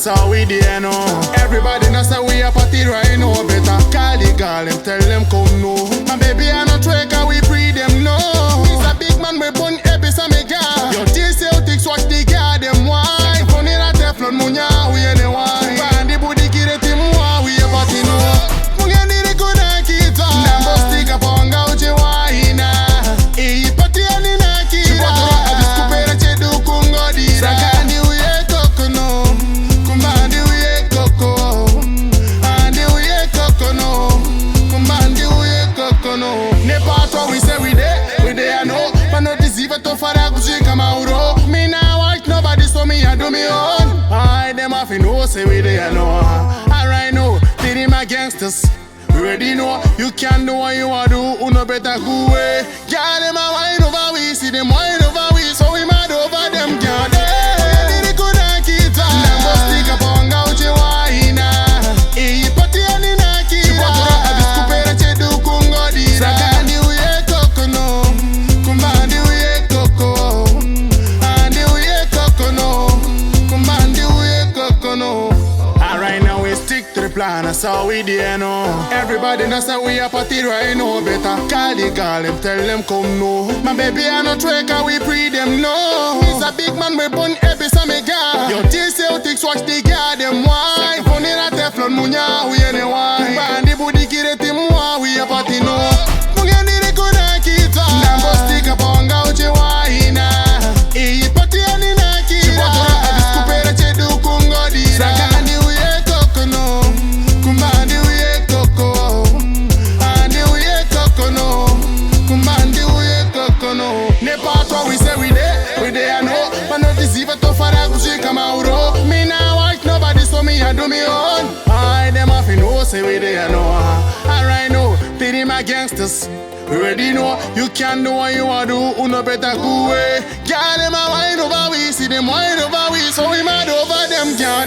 that's how we there know. Everybody knows that we a party right now. Better call the girl and tell them come no. My baby I no trick and we free them no. He's a big man we bun epic and me girl. Your teeth Celtics watch the girl them wine. Funny na Teflon munya we any wine. Bandi budi kire timu we a party no. Mungeni rekona kita. Nambo stick up on gauche wine. E party ani na kita. Chupotoro abiskupera chedu kungodira. Sakandi uye koko no. Kumbandi uye koko. Andi uye koko no. Kumbandi uye koko no. Ne part we say we there I know. But no deceive to fara kushika mauro. Me now watch nobody so me I do me own. I them off know say we there I know. Alright no, they my gangsters. We already know you can do what you want to do. Uno better go away. Girl them a wine over we, see them wine over we, so we mad over them girl. They couldn't keep time. Never stick up on gauche wine. E party ani na kita. Chupotoro abiskupera chedu kungodira. Sakandi uye koko no. Kumbandi uye koko. Andi uye koko no. Kumbandi uye koko no. Alright now we stick to the plan, that's how we there know. Everybody knows that we a party right now. Better call the girl and tell them come no. My baby I no trick and we free them no. He's a big man we bun epic and me girl. Your teeth Celtics watch the girl them wine. Funny na Teflon munya we any wine. Bandi budi kire timu we a party no. Mungeni rekona kita. Nambo stick up on gauche wine. E party ani na kita. Chupotoro abiskupera chedu kungodira. Sakandi uye koko no. Kumbandi uye koko. Andi uye koko no. Kumbandi uye koko no. Ne part what we say we there I know. But no deceive to fara kushika mauro. Me now watch nobody so me I do me own. I them off know say we there I know. Alright no, they my gangsters. We already know you can do what you want to do. Uno better go away. Girl them a wine over we, see them wine over we, so we mad over them girl.